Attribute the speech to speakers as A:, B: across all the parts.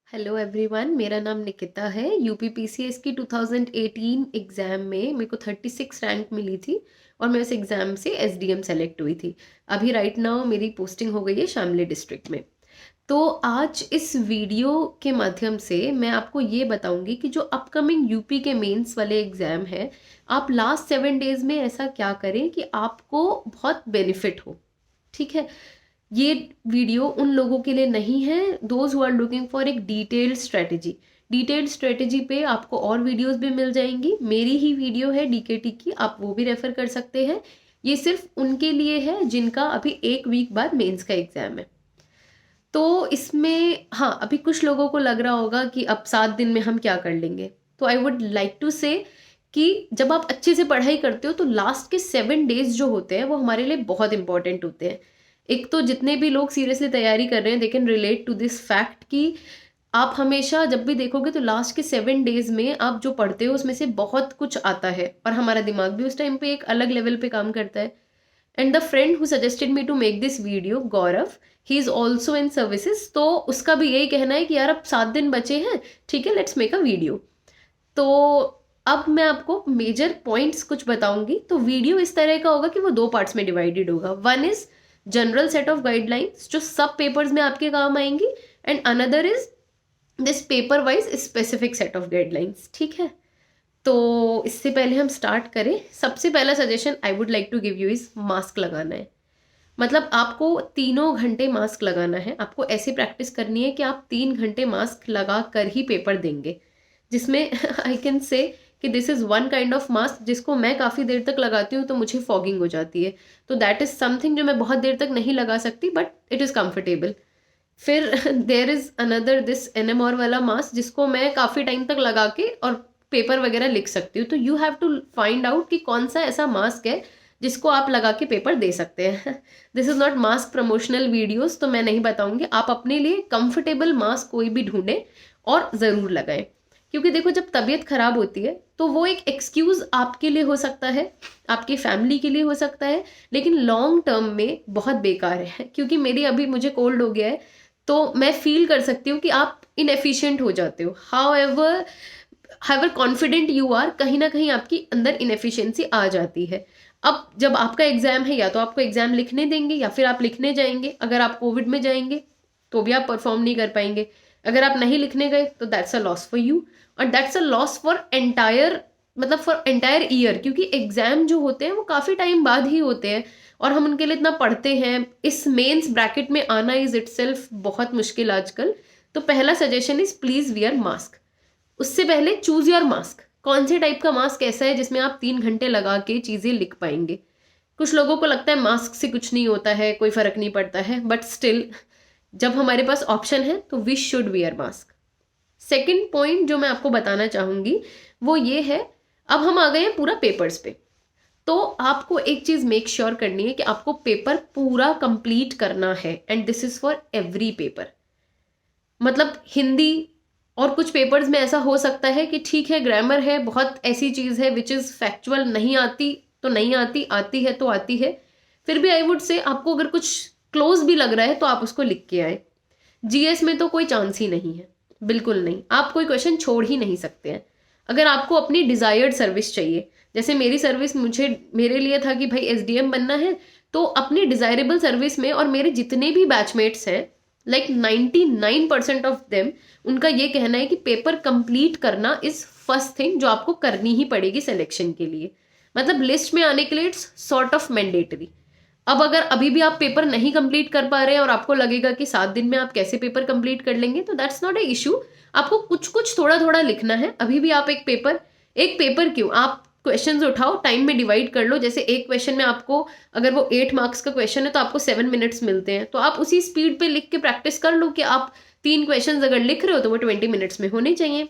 A: Hello everyone, मेरा नाम निकिता है। यूपीपीसीएस की 2018 एग्ज़ाम में मेरे को 36 रैंक मिली थी और मैं उस एग्ज़ाम से एसडीएम सेलेक्ट हुई थी। अभी राइट नाउ मेरी पोस्टिंग हो गई है शामली डिस्ट्रिक्ट में। तो आज इस वीडियो के माध्यम से मैं आपको ये बताऊंगी कि जो अपकमिंग यूपी के मेंस वाले एग्ज़ाम है, आप लास्ट 7 डेज़ में ऐसा क्या करें कि आपको बहुत बेनिफिट हो। ठीक है, ये वीडियो उन लोगों के लिए नहीं है those who are looking for एक डिटेल्ड स्ट्रेटेजी पे आपको और वीडियोस भी मिल जाएंगी। मेरी ही वीडियो है डीकेटी की, आप वो भी रेफर कर सकते हैं। ये सिर्फ उनके लिए है जिनका अभी एक वीक बाद मेंस का एग्जाम है। तो इसमें हाँ, अभी कुछ लोगों को लग रहा होगा कि अब 7 दिन में हम क्या कर लेंगे। तो आई वुड लाइक टू से कि जब आप अच्छे से पढ़ाई करते हो तो लास्ट के 7 डेज जो होते हैं वो हमारे लिए बहुत इंपॉर्टेंट होते हैं। एक तो जितने भी लोग सीरियसली तैयारी कर रहे हैं they can relate to this fact कि आप हमेशा जब भी देखोगे तो लास्ट के 7 डेज में आप जो पढ़ते हो उसमें से बहुत कुछ आता है और हमारा दिमाग भी उस टाइम पे एक अलग लेवल पे काम करता है। And the friend who suggested me to make this video, Gaurav, he is also in services. तो उसका भी यही कहना है कि यार अब 7 दिन बचे हैं, ठीक है, लेट्स मेक अ वीडियो। तो अब मैं आपको मेजर पॉइंट्स कुछ बताऊंगी। तो वीडियो इस तरह का होगा कि वो 2 पार्ट्स में डिवाइडेड होगा। One is general set of guidelines जो सब पेपर्स में आपके काम आएंगी, and another is this paper wise specific set of guidelines. ठीक है, तो इससे पहले हम स्टार्ट करें, सबसे पहला suggestion I would like to give you is mask लगाना है। मतलब आपको 3 घंटे मास्क लगाना है। आपको ऐसे प्रैक्टिस करनी है कि आप 3 घंटे मास्क लगा कर ही पेपर देंगे, जिसमें आई कैन से कि this is one kind of mask जिसको मैं काफ़ी देर तक लगाती हूँ तो मुझे फॉगिंग हो जाती है। तो दैट इज़ समथिंग जो मैं बहुत देर तक नहीं लगा सकती, बट इट इज़ कंफर्टेबल। फिर there is another this NMR वाला मास्क जिसको मैं काफ़ी टाइम तक लगा के और पेपर वगैरह लिख सकती हूँ। तो you have to find out कि कौन सा ऐसा मास्क है जिसको आप लगा के पेपर दे सकते हैं। This is not mask promotional videos, तो मैं नहीं बताऊंगी। आप अपने लिए कंफर्टेबल मास्क कोई भी ढूंढें और ज़रूर लगाएं। क्योंकि देखो, जब तबीयत खराब होती है तो वो एक एक्सक्यूज़ आपके लिए हो सकता है, आपकी फैमिली के लिए हो सकता है, लेकिन लॉन्ग टर्म में बहुत बेकार है। क्योंकि मेरी अभी मुझे कोल्ड हो गया है तो मैं फील कर सकती हूँ कि आप इनएफिशिएंट हो जाते हो। हाउएवर कॉन्फिडेंट यू आर, कहीं ना कहीं आपकी अंदर इनएफिशिएंसी आ जाती है। अब जब आपका एग्जाम है, या तो आपको एग्जाम लिखने देंगे या फिर आप लिखने जाएंगे। अगर आप कोविड में जाएंगे तो भी आप परफॉर्म नहीं कर पाएंगे। अगर आप नहीं लिखने गए तो that's a loss for you, और that's a loss for entire, मतलब फॉर एंटायर ईयर। क्योंकि एग्जाम जो होते हैं वो काफ़ी टाइम बाद ही होते हैं और हम उनके लिए इतना पढ़ते हैं। इस मेंस ब्रैकेट में आना इज इटसेल्फ बहुत मुश्किल आजकल। तो पहला suggestion is please wear mask. उससे पहले चूज योर मास्क। कौन से टाइप का मास्क ऐसा है जिसमें आप 3 घंटे लगा के चीजें लिख पाएंगे। कुछ लोगों को लगता है मास्क से कुछ नहीं होता है, कोई फर्क नहीं पड़ता है, बट स्टिल जब हमारे पास ऑप्शन है तो we should wear mask. Second point जो मैं आपको बताना चाहूंगी वो ये है, अब हम आ गए हैं पूरा पेपर्स पे। तो आपको एक चीज मेक श्योर करनी है कि आपको पेपर पूरा कंप्लीट करना है, and this is for every paper. मतलब हिंदी और कुछ पेपर्स में ऐसा हो सकता है कि ठीक है, ग्रामर है, बहुत ऐसी चीज है विच इज फैक्चुअल, नहीं आती तो नहीं आती, आती है तो आती है। फिर भी आई वुड से आपको अगर कुछ क्लोज भी लग रहा है तो आप उसको लिख के आए। जीएस में तो कोई चांस ही नहीं है, बिल्कुल नहीं। आप कोई क्वेश्चन छोड़ ही नहीं सकते हैं। अगर आपको अपनी डिजायर्ड सर्विस चाहिए, जैसे मेरी सर्विस, मेरे लिए था कि भाई एसडीएम बनना है, तो अपनी डिजायरेबल सर्विस में, और मेरे जितने भी बैचमेट्स हैं लाइक 99% ऑफ देम, उनका ये कहना है कि पेपर कंप्लीट करना इज फर्स्ट थिंग जो आपको करनी ही पड़ेगी सिलेक्शन के लिए। मतलब लिस्ट में आने के लिए इट्स सॉर्ट ऑफ मैंडेटरी। अब अगर अभी भी आप पेपर नहीं कंप्लीट कर पा रहे हैं और आपको लगेगा कि 7 दिन में आप कैसे पेपर कंप्लीट कर लेंगे, तो दैट्स नॉट ए इशू। आपको कुछ कुछ थोड़ा थोड़ा लिखना है। अभी भी आप एक पेपर क्यों, आप क्वेश्चंस उठाओ, टाइम में डिवाइड कर लो। जैसे एक क्वेश्चन में आपको, अगर वो 8 मार्क्स का क्वेश्चन है तो आपको 7 मिनट्स मिलते हैं, तो आप उसी स्पीड पे लिख के प्रैक्टिस कर लो कि आप 3 क्वेश्चन अगर लिख रहे हो तो वो 20 मिनट्स में होने चाहिए।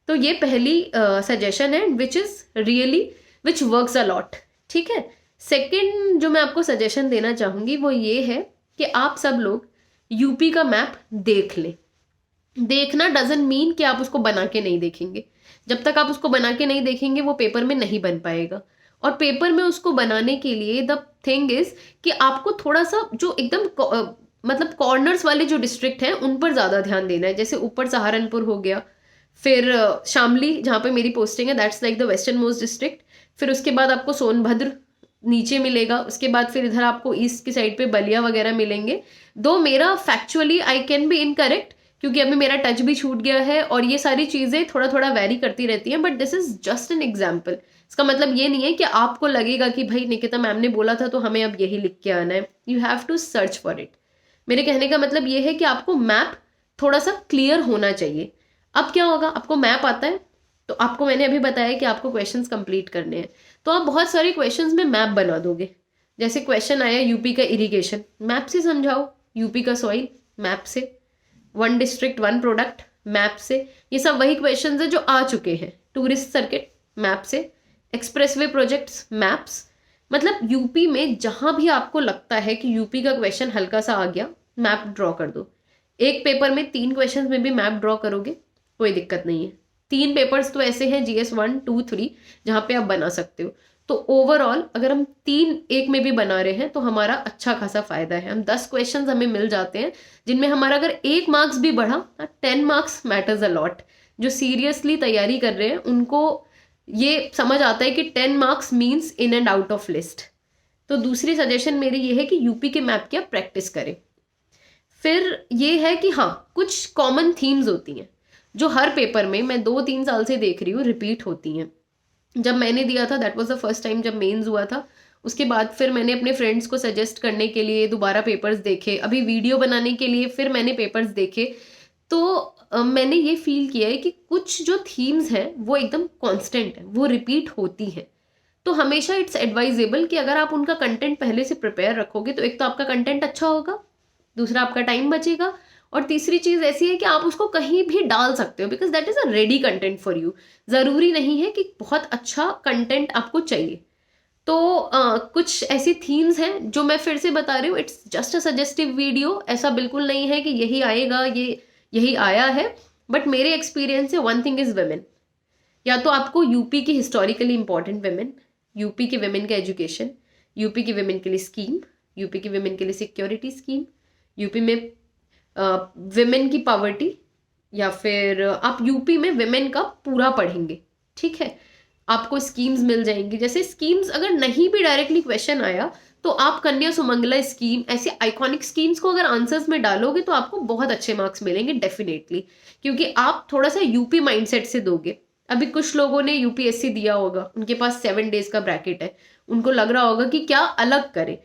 A: तो ये पहली सजेशन है which is really which works a lot. ठीक है, सेकंड जो मैं आपको सजेशन देना चाहूंगी वो ये है कि आप सब लोग यूपी का मैप देख लें। देखना डजंट मीन कि आप उसको बना के नहीं देखेंगे। जब तक आप उसको बना के नहीं देखेंगे वो पेपर में नहीं बन पाएगा। और पेपर में उसको बनाने के लिए द थिंग इज कि आपको थोड़ा सा जो एकदम मतलब कॉर्नर्स वाले जो डिस्ट्रिक्ट हैं उन पर ज़्यादा ध्यान देना है। जैसे ऊपर सहारनपुर हो गया, फिर शामली जहाँ पे मेरी पोस्टिंग है, that's like the western most district. फिर उसके बाद आपको सोनभद्र नीचे मिलेगा, उसके बाद फिर इधर आपको ईस्ट की साइड पे बलिया वगैरह मिलेंगे। दो मेरा factually I can be incorrect, क्योंकि अभी मेरा टच भी छूट गया है और ये सारी चीज़ें थोड़ा थोड़ा वेरी करती रहती हैं, but this is just an example. इसका मतलब ये नहीं है कि आपको लगेगा कि भाई निकिता मैम ने बोला था तो हमें अब यही लिख के आना है। You have to search for it. मेरे कहने का मतलब ये है कि आपको मैप थोड़ा सा क्लियर होना चाहिए। अब क्या होगा, आपको मैप आता है तो आपको मैंने अभी बताया कि आपको क्वेश्चंस कंप्लीट करने हैं, तो आप बहुत सारे क्वेश्चंस में मैप बना दोगे। जैसे क्वेश्चन आया यूपी का इरिगेशन, मैप से समझाओ। यूपी का सॉइल, मैप से। One district one product, map से। ये सब वही क्वेश्चंस है जो आ चुके हैं। टूरिस्ट सर्किट, मैप से। Expressway projects, maps. मतलब यूपी में जहां भी आपको लगता है कि यूपी का क्वेश्चन हल्का सा आ गया, मैप ड्रॉ कर दो। एक पेपर में 3 क्वेश्चन में भी मैप ड्रॉ करोगे, कोई दिक्कत नहीं है। 3 पेपर्स तो ऐसे हैं GS 1, 2, 3 जहां पे आप बना सकते हो। तो ओवरऑल अगर हम 3 एक में भी बना रहे हैं तो हमारा अच्छा खासा फायदा है। हम 10 क्वेश्चंस हमें मिल जाते हैं जिनमें हमारा अगर 1 मार्क्स भी बढ़ा, 10 मार्क्स मैटर्स अ लॉट। जो सीरियसली तैयारी कर रहे हैं उनको ये समझ आता है कि 10 marks means in and out of list. तो दूसरी सजेशन मेरी ये है कि यूपी के मैप की आप प्रैक्टिस करें। फिर ये है कि हाँ, कुछ कॉमन थीम्स होती हैं जो हर पेपर में मैं 2-3 साल से देख रही हूँ रिपीट होती हैं। जब मैंने दिया था that was the first time जब मेंस हुआ था। उसके बाद फिर मैंने अपने फ्रेंड्स को सजेस्ट करने के लिए दोबारा पेपर्स देखे, अभी वीडियो बनाने के लिए फिर मैंने पेपर्स देखे। तो मैंने ये फील किया है कि कुछ जो थीम्स हैं वो एकदम कांस्टेंट है, वो रिपीट होती हैं। तो हमेशा इट्स एडवाइजेबल कि अगर आप उनका कंटेंट पहले से प्रिपेयर रखोगे तो एक तो आपका कंटेंट अच्छा होगा, दूसरा आपका टाइम बचेगा, और तीसरी चीज ऐसी है कि आप उसको कहीं भी डाल सकते हो because that is a ready content for you. जरूरी नहीं है कि बहुत अच्छा कंटेंट आपको चाहिए। तो कुछ ऐसी थीम्स हैं जो मैं फिर से बता रही हूँ, it's just a suggestive video. ऐसा बिल्कुल नहीं है कि यही आएगा, ये यही आया है। बट मेरे एक्सपीरियंस से वन थिंग इज वेमेन। या तो आपको यूपी की हिस्टोरिकली इंपॉर्टेंट वेमेन, यूपी के वेमेन का एजुकेशन, यूपी की वेमेन के लिए स्कीम, यूपी की वेमेन के लिए सिक्योरिटी स्कीम, यूपी में विमेन की पावर्टी, या फिर आप यूपी में विमेन का पूरा पढ़ेंगे। ठीक है, आपको स्कीम्स मिल जाएंगी। जैसे स्कीम्स अगर नहीं भी डायरेक्टली क्वेश्चन आया तो आप कन्या सुमंगला स्कीम, ऐसे आइकॉनिक स्कीम्स को अगर आंसर्स में डालोगे तो आपको बहुत अच्छे मार्क्स मिलेंगे डेफिनेटली, क्योंकि आप थोड़ा सा यूपी माइंडसेट से दोगे। अभी कुछ लोगों ने यूपीएससी दिया होगा, उनके पास 7 डेज का ब्रैकेट है, उनको लग रहा होगा कि क्या अलग करें।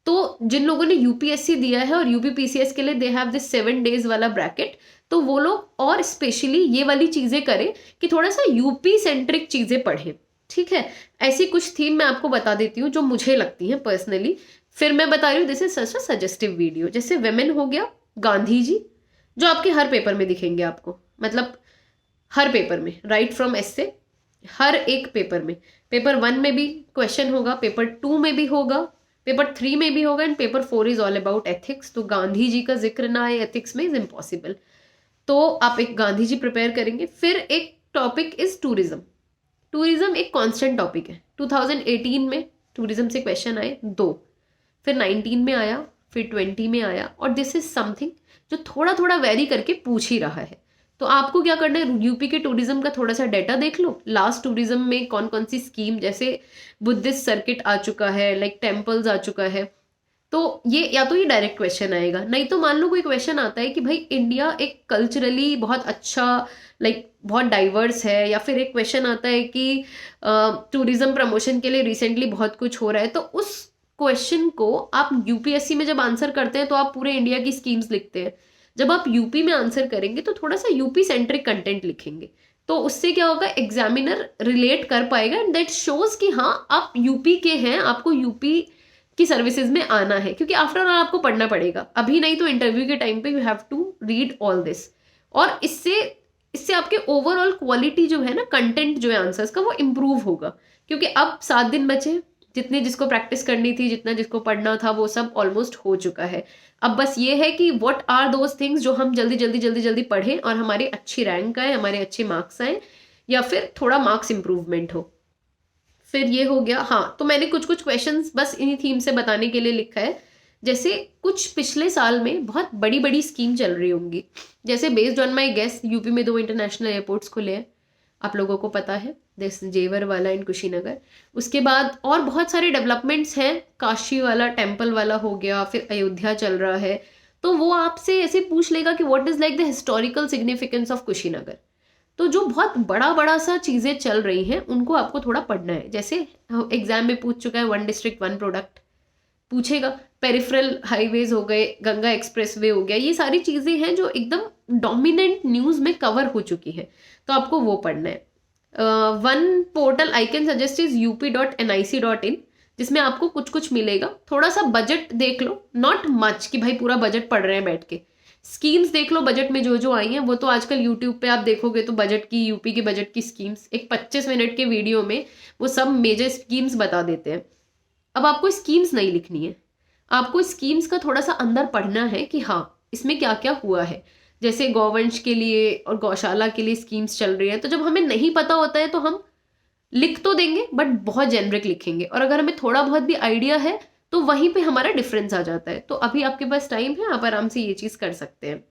A: तो जिन लोगों ने यूपीएससी दिया है और यूपी पीसीएस के लिए दे हैव दिस 7 डेज वाला ब्रैकेट, तो वो लोग और स्पेशली ये वाली चीजें करें कि थोड़ा सा यूपी सेंट्रिक चीजें पढ़ें। ठीक है, ऐसी कुछ थीम मैं आपको बता देती हूँ जो मुझे लगती हैं पर्सनली। फिर मैं बता रही हूँ this is such a suggestive video. जैसे वेमेन हो गया, गांधी जी, जो आपके हर पेपर में दिखेंगे आपको, मतलब हर पेपर में, राइट फ्रॉम एस्से, हर एक पेपर में। पेपर 1 में भी क्वेश्चन होगा, पेपर 2 में भी होगा, पेपर 3 में भी होगा, and paper 4 is all about ethics. तो गांधी जी का जिक्र ना आए एथिक्स में इज इम्पॉसिबल। तो आप एक गांधी जी प्रिपेयर करेंगे। फिर एक टॉपिक इज टूरिज्म। टूरिज्म एक कांस्टेंट टॉपिक है। 2018 में टूरिज्म से क्वेश्चन आए 2, फिर 19 में आया, फिर 20 में आया, और दिस इज समथिंग जो थोड़ा थोड़ा वेरी करके पूछ ही रहा है। तो आपको क्या करना है, यूपी के टूरिज्म का थोड़ा सा डाटा देख लो, लास्ट टूरिज्म में कौन कौन सी स्कीम, जैसे बुद्धिस्ट सर्किट आ चुका है, लाइक टेम्पल्स आ चुका है। तो ये या तो ये डायरेक्ट क्वेश्चन आएगा, नहीं तो मान लो कोई क्वेश्चन आता है कि भाई इंडिया एक कल्चरली बहुत अच्छा, लाइक बहुत डाइवर्स है, या फिर एक क्वेश्चन आता है कि टूरिज्म प्रमोशन के लिए रिसेंटली बहुत कुछ हो रहा है। तो उस क्वेश्चन को आप यूपीएससी में जब आंसर करते हैं तो आप पूरे इंडिया की स्कीम्स लिखते हैं। जब आप यूपी में आंसर करेंगे तो थोड़ा सा यूपी सेंट्रिक कंटेंट लिखेंगे, तो उससे क्या होगा, एग्जामिनर रिलेट कर पाएगा एंड दैट शोज कि हाँ आप यूपी के हैं, आपको यूपी की सर्विसेज में आना है। क्योंकि आफ्टर ऑल आपको पढ़ना पड़ेगा, अभी नहीं तो इंटरव्यू के टाइम पे you have to read all this. और इससे इससे आपके ओवरऑल क्वालिटी जो है ना, कंटेंट जो है आंसर्स का, वो इम्प्रूव होगा। क्योंकि अब 7 दिन बचे, जितने जिसको प्रैक्टिस करनी थी, जितना जिसको पढ़ना था, वो सब ऑलमोस्ट हो चुका है। अब बस ये है कि व्हाट आर दोज थिंग्स जो हम जल्दी जल्दी जल्दी जल्दी पढ़ें और हमारी अच्छी रैंक आए, हमारे अच्छे मार्क्स आए, या फिर थोड़ा मार्क्स इंप्रूवमेंट हो। फिर ये हो गया। हाँ, तो मैंने कुछ कुछ क्वेश्चंस बस इन्हीं थीम से बताने के लिए लिखा है। जैसे कुछ पिछले साल में बहुत बड़ी बड़ी स्कीम चल रही होंगी, जैसे based on my guess UP में 2 इंटरनेशनल एयरपोर्ट्स खुले हैं, आप लोगों को पता है, दिस जेवर वाला इन कुशीनगर। उसके बाद और बहुत सारे डेवलपमेंट्स हैं, काशी वाला टेम्पल वाला हो गया, फिर अयोध्या चल रहा है। तो वो आपसे ऐसे पूछ लेगा कि what is like the historical significance of Kushinagar. तो जो बहुत बड़ा बड़ा सा चीज़ें चल रही हैं उनको आपको थोड़ा पढ़ना है। जैसे एग्जाम में पूछ चुका है 1 डिस्ट्रिक्ट 1 प्रोडक्ट, पूछेगा पेरिफेरल हाईवेज हो गए, गंगा एक्सप्रेसवे हो गया, ये सारी चीज़ें हैं जो एकदम डोमिनेंट न्यूज़ में कवर हो चुकी है, तो आपको वो पढ़ना है। One portal I can suggest is up.nic.in, जिसमें आपको कुछ कुछ मिलेगा। थोड़ा सा बजट देख लो, नॉट मच कि भाई पूरा बजट पढ़ रहे हैं बैठ के। स्कीम्स देख लो बजट में जो जो आई हैं, वो तो आजकल यूट्यूब पे आप देखोगे तो बजट की, यूपी के बजट की स्कीम्स एक 25 मिनट के वीडियो में वो सब मेजर स्कीम्स बता देते हैं। अब आपको स्कीम्स नहीं लिखनी है, आपको स्कीम्स का थोड़ा सा अंदर पढ़ना है कि हाँ इसमें क्या क्या हुआ है। जैसे गौवंश के लिए और गौशाला के लिए स्कीम्स चल रही है, तो जब हमें नहीं पता होता है तो हम लिख तो देंगे बट बहुत जेनरिक लिखेंगे, और अगर हमें थोड़ा बहुत भी आइडिया है तो वहीं पे हमारा डिफरेंस आ जाता है। तो अभी आपके पास टाइम है, आप आराम से ये चीज़ कर सकते हैं।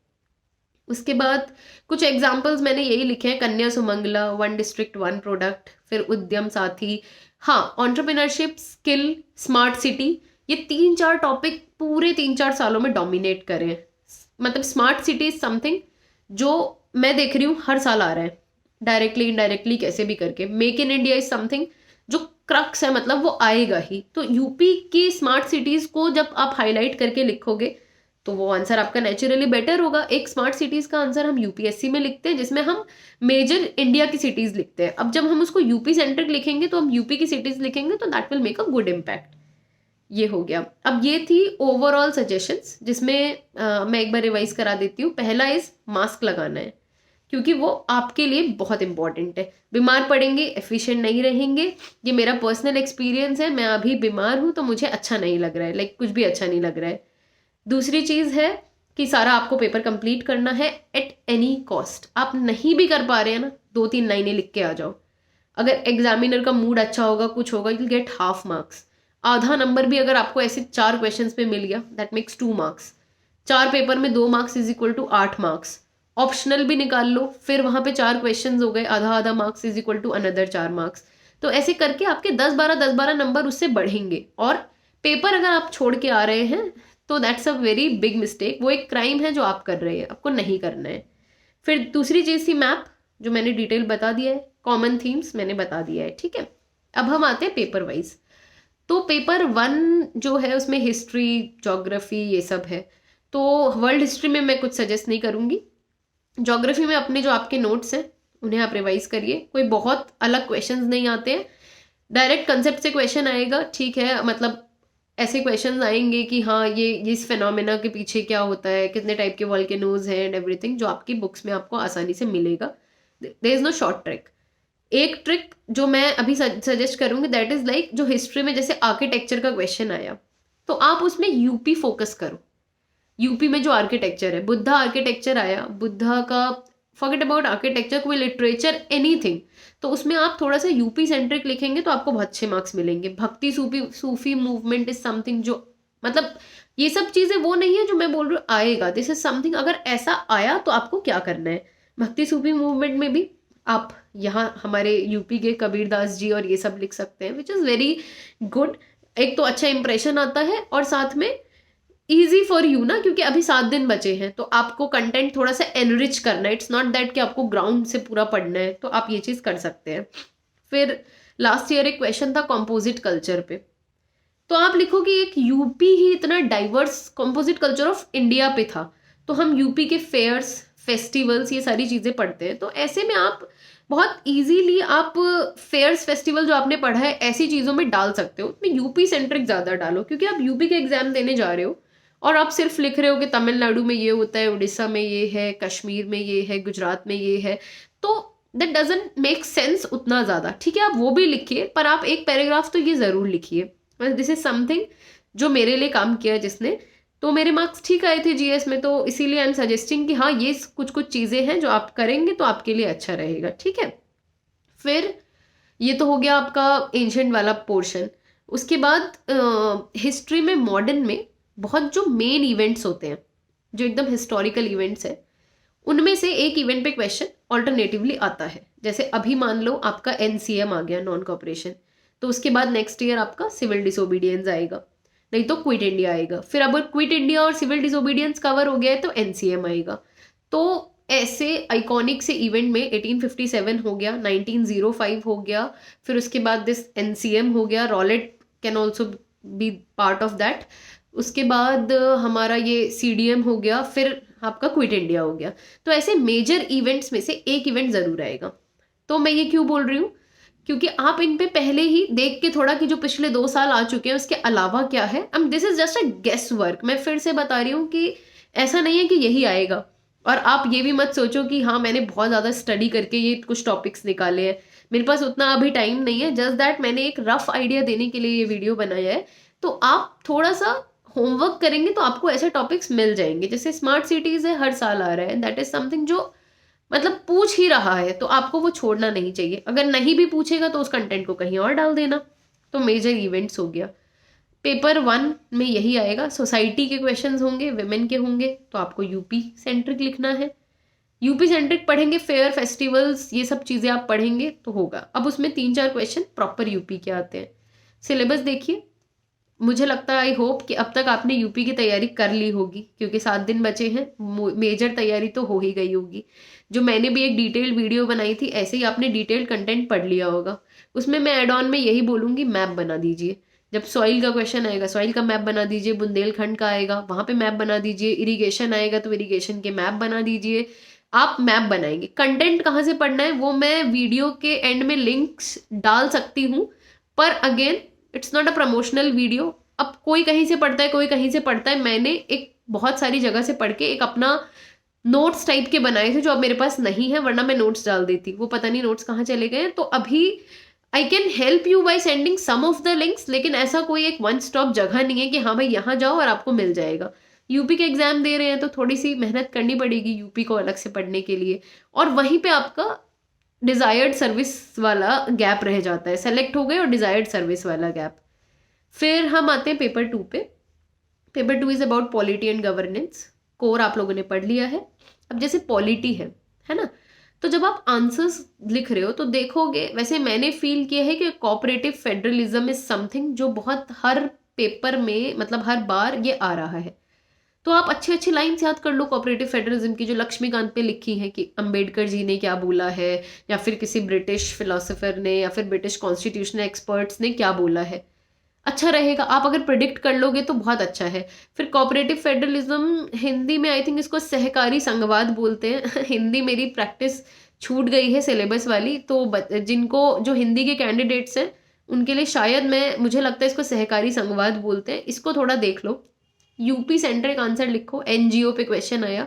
A: उसके बाद कुछ एग्जाम्पल्स मैंने यही लिखे हैं, कन्या सुमंगला, 1 डिस्ट्रिक्ट 1 प्रोडक्ट, फिर उद्यम साथी, हाँ ऑन्टरप्रिनरशिप, स्किल, स्मार्ट सिटी, ये 3-4 टॉपिक पूरे 3-4 सालों में डोमिनेट करें। मतलब स्मार्ट सिटी इज समथिंग जो मैं देख रही हूँ हर साल आ रहा है, डायरेक्टली इनडायरेक्टली कैसे भी करके। Make in India is something जो क्रक्स है, मतलब वो आएगा ही। तो यूपी की स्मार्ट सिटीज को जब आप हाईलाइट करके लिखोगे तो वो आंसर आपका नेचुरली बेटर होगा। एक स्मार्ट सिटीज का आंसर हम यूपीएससी में लिखते हैं जिसमें हम मेजर इंडिया की सिटीज लिखते हैं। अब जब हम उसको यूपी सेंट्रिक लिखेंगे तो हम यूपी की सिटीज लिखेंगे, तो that will make a good impact. ये हो गया। अब ये थी ओवरऑल सजेशंस, जिसमें मैं एक बार रिवाइज करा देती हूँ। पहला इज मास्क लगाना है, क्योंकि वो आपके लिए बहुत इंपॉर्टेंट है। बीमार पड़ेंगे, एफिशिएंट नहीं रहेंगे, ये मेरा पर्सनल एक्सपीरियंस है। मैं अभी बीमार हूँ तो मुझे अच्छा नहीं लग रहा है, लाइक कुछ भी अच्छा नहीं लग रहा है। दूसरी चीज़ है कि सारा आपको पेपर कंप्लीट करना है एट एनी कॉस्ट। आप नहीं भी कर पा रहे हैं ना, 2-3 लाइनें लिख के आ जाओ। अगर एग्जामिनर का मूड अच्छा होगा, कुछ होगा, यू गेट हाफ मार्क्स। आधा नंबर भी अगर आपको ऐसे 4 क्वेश्चंस पे मिल गया, दैट मेक्स 2 मार्क्स। 4 पेपर में 2 marks is equal to 8 marks. Optional भी निकाल लो, फिर वहां पे 4 क्वेश्चंस हो गए, आधा आधा marks is equal to another 4 marks. तो ऐसे करके आपके 10-12 नंबर उससे बढ़ेंगे। और पेपर अगर आप छोड़ के आ रहे हैं तो that's a very big mistake, वो एक क्राइम है जो आप कर रहे हैं, आपको नहीं करना है। फिर दूसरी चीज़ थी मैप, जो मैंने डिटेल बता दिया है। कॉमन थीम्स मैंने बता दिया है, ठीक है। अब हम आते हैं पेपर वाइज। तो पेपर 1 जो है उसमें हिस्ट्री, ज्योग्राफी, ये सब है। तो वर्ल्ड हिस्ट्री में मैं कुछ सजेस्ट नहीं करूँगी। ज्योग्राफी में अपने जो आपके नोट्स हैं उन्हें आप रिवाइज करिए, कोई बहुत अलग क्वेश्चंस नहीं आते हैं, डायरेक्ट कंसेप्ट से क्वेश्चन आएगा, ठीक है। मतलब ऐसे क्वेश्चंस आएंगे कि हाँ ये इस फिनोमेना के पीछे क्या होता है, कितने टाइप के वॉल्केनोज हैं एंड एवरीथिंग, जो आपकी बुक्स में आपको आसानी से मिलेगा। There is no short trick. एक ट्रिक जो मैं अभी सजेस्ट करूंगी दैट इज लाइक, जो हिस्ट्री में जैसे आर्किटेक्चर का क्वेश्चन आया तो आप उसमें यूपी फोकस करो। यूपी में जो आर्किटेक्चर है, बुद्धा आर्किटेक्चर आया, बुद्धा का फॉरगेट अबाउट आर्किटेक्चर, कोई लिटरेचर, एनीथिंग, तो उसमें आप थोड़ा सा यूपी सेंट्रिक लिखेंगे तो आपको बहुत अच्छे मार्क्स मिलेंगे। भक्ति सूफी मूवमेंट इज समथिंग जो, मतलब ये सब चीजें वो नहीं है जो मैं बोल रही हूँ आएगा, दिस इज समथिंग अगर ऐसा आया तो आपको क्या करना है। भक्ति सूफी मूवमेंट में भी आप यहाँ हमारे यूपी के कबीरदास जी और ये सब लिख सकते हैं, विच इज़ वेरी गुड। एक तो अच्छा इंप्रेशन आता है और साथ में ईजी फॉर यू ना, क्योंकि अभी 7 दिन बचे हैं तो आपको कंटेंट थोड़ा सा एनरिच करना है। इट्स नॉट दैट कि आपको ग्राउंड से पूरा पढ़ना है, तो आप ये चीज़ कर सकते हैं। फिर लास्ट ईयर एक क्वेश्चन था कॉम्पोजिट कल्चर पे, तो आप लिखो कि एक यूपी ही इतना diverse composite culture of India पे था, तो हम यूपी के फेयर्स, फेस्टिवल्स, ये सारी चीज़ें पढ़ते हैं। तो ऐसे में आप बहुत इजीली आप फेयर्स, फेस्टिवल जो आपने पढ़ा है ऐसी चीज़ों में डाल सकते हो। उसमें यूपी सेंट्रिक ज़्यादा डालो, क्योंकि आप यूपी के एग्जाम देने जा रहे हो और आप सिर्फ लिख रहे हो कि तमिलनाडु में ये होता है, उड़ीसा में ये है, कश्मीर में ये है, गुजरात में ये है, तो दैट डजंट मेक सेंस उतना ज़्यादा। ठीक है, आप वो भी लिखिए पर आप एक पैराग्राफ तो ये ज़रूर लिखिए। दिस इज समथिंग जो मेरे लिए काम किया जिसने, तो मेरे मार्क्स ठीक आए थे जीएस में, तो इसीलिए आई एम सजेस्टिंग कि हाँ ये कुछ कुछ चीज़ें हैं जो आप करेंगे तो आपके लिए अच्छा रहेगा, ठीक है। फिर ये तो हो गया आपका एंशंट वाला पोर्शन। उसके बाद हिस्ट्री में मॉडर्न में बहुत जो मेन इवेंट्स होते हैं, जो एकदम हिस्टोरिकल इवेंट्स है, उनमें से एक इवेंट पे क्वेश्चन ऑल्टरनेटिवली आता है। जैसे अभी मान लो आपका एनसीएम आ गया, नॉन कॉपरेशन, तो उसके बाद नेक्स्ट ईयर आपका सिविल डिसोबीडियंस आएगा, नहीं तो क्विट इंडिया आएगा। फिर अब क्विट इंडिया और सिविल डिसोबीडियंस कवर हो गया है तो एनसीएम आएगा। तो ऐसे आइकॉनिक से इवेंट में 1857 हो गया, 1905 हो गया, फिर उसके बाद दिस एनसीएम हो गया, Rowlatt can also be part of that. उसके बाद हमारा ये सीडीएम हो गया, फिर आपका क्विट इंडिया हो गया। तो ऐसे मेजर इवेंट्स में से एक इवेंट जरूर आएगा। तो मैं ये क्यों बोल रही हूँ, क्योंकि आप इन पे पहले ही देख के थोड़ा कि जो पिछले 2 साल आ चुके हैं उसके अलावा क्या है, this is just a guess work. मैं फिर से बता रही हूँ कि ऐसा नहीं है कि यही आएगा। और आप ये भी मत सोचो कि हाँ मैंने बहुत ज़्यादा स्टडी करके ये कुछ टॉपिक्स निकाले हैं, मेरे पास उतना अभी टाइम नहीं है। जस्ट दैट मैंने एक रफ आइडिया देने के लिए ये वीडियो बनाया है। तो आप थोड़ा सा होमवर्क करेंगे तो आपको ऐसे टॉपिक्स मिल जाएंगे। जैसे स्मार्ट सिटीज़ है, हर साल आ रहा है, दैट इज समथिंग जो मतलब पूछ ही रहा है, तो आपको वो छोड़ना नहीं चाहिए। अगर नहीं भी पूछेगा तो उस कंटेंट को कहीं और डाल देना। तो मेजर इवेंट्स हो गया। पेपर 1 में यही आएगा। सोसाइटी के क्वेश्चंस होंगे, विमेन के होंगे, तो आपको यूपी सेंट्रिक लिखना है। यूपी सेंट्रिक पढ़ेंगे, फेयर, फेस्टिवल्स, ये सब चीज़ें आप पढ़ेंगे तो होगा। अब उसमें 3-4 क्वेश्चन प्रॉपर यूपी के आते हैं। सिलेबस देखिए, मुझे लगता है, आई होप कि अब तक आपने यूपी की तैयारी कर ली होगी, क्योंकि 7 दिन बचे हैं। मेजर तैयारी तो हो ही गई होगी। जो मैंने भी एक डिटेल्ड वीडियो बनाई थी, ऐसे ही आपने डिटेल्ड कंटेंट पढ़ लिया होगा। उसमें मैं एड ऑन में यही बोलूँगी, मैप बना दीजिए। जब सॉइल का क्वेश्चन आएगा, सॉइल का मैप बना दीजिए। बुंदेलखंड का आएगा, वहाँ पे मैप बना दीजिए। इरीगेशन आएगा तो इरीगेशन के मैप बना दीजिए। आप मैप बनाएंगे। कंटेंट कहाँ से पढ़ना है वो मैं वीडियो के एंड में लिंक्स डाल सकती हूँ, पर again it's not a promotional video. अब कोई कहीं से पढ़ता है, कोई कहीं से पढ़ता है। मैंने एक बहुत सारी जगह से पढ़ के एक अपना नोट्स टाइप के बनाए थे, जो अब मेरे पास नहीं है, वरना मैं नोट्स डाल देती। वो पता नहीं नोट्स कहाँ चले गए हैं। तो अभी I can help you by sending some of the links, लेकिन ऐसा कोई एक वन स्टॉप जगह नहीं है कि हाँ भाई यहाँ जाओ और आपको मिल जाएगा। यूपी के एग्जाम दे रहे हैं तो थोड़ी सी मेहनत करनी पड़ेगी यूपी को अलग से पढ़ने के लिए। और वहीं पे आपका डिजायर्ड सर्विस वाला गैप रह जाता है। सेलेक्ट हो गए और डिजायर्ड सर्विस वाला गैप। फिर हम आते हैं पेपर 2 पे। Paper 2 is about polity and governance. Core आप लोगों ने पढ़ लिया है। अब जैसे पॉलिटी है ना, तो जब आप आंसर्स लिख रहे हो तो देखोगे, वैसे मैंने फील किया है कि कोऑपरेटिव फेडरलिज्म इज समथिंग जो बहुत हर पेपर में, मतलब हर बार ये आ रहा है। तो आप अच्छी अच्छी लाइन्स याद कर लो कोऑपरेटिव फेडरलिज्म की, जो लक्ष्मीकांत पे लिखी है कि अंबेडकर जी ने क्या बोला है, या फिर किसी ब्रिटिश फिलोसोफर ने, या फिर ब्रिटिश कॉन्स्टिट्यूशनल एक्सपर्ट्स ने क्या बोला है। अच्छा रहेगा, आप अगर प्रिडिक्ट कर लोगे तो बहुत अच्छा है। फिर कोऑपरेटिव फेडरलिज्म, हिंदी में आई थिंक इसको सहकारी संघवाद बोलते हैं। हिंदी मेरी प्रैक्टिस छूट गई है सिलेबस वाली, तो जिनको जो हिंदी के कैंडिडेट्स हैं उनके लिए शायद मुझे लगता है इसको सहकारी संघवाद बोलते हैं। इसको थोड़ा देख लो। यूपी सेंट्रिक आंसर लिखो। एनजीओ पे क्वेश्चन आया,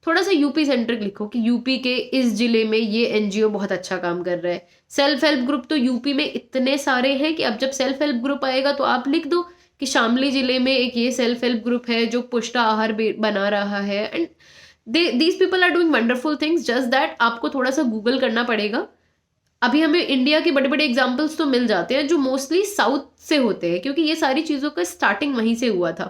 A: थोड़ा सा यूपी सेंट्रिक लिखो कि यूपी के इस जिले में ये एनजीओ बहुत अच्छा काम कर रहा है। सेल्फ हेल्प ग्रुप तो यूपी में इतने सारे हैं कि अब जब सेल्फ हेल्प ग्रुप आएगा तो आप लिख दो कि शामली जिले में एक ये सेल्फ हेल्प ग्रुप है जो पुष्टा आहार बना रहा है। And these people are doing wonderful things. Just that आपको थोड़ा सा गूगल करना पड़ेगा। अभी हमें इंडिया के बड़े बड़े एग्जाम्पल्स तो मिल जाते हैं जो मोस्टली साउथ से होते हैं, क्योंकि ये सारी चीज़ों का स्टार्टिंग वहीं से हुआ था।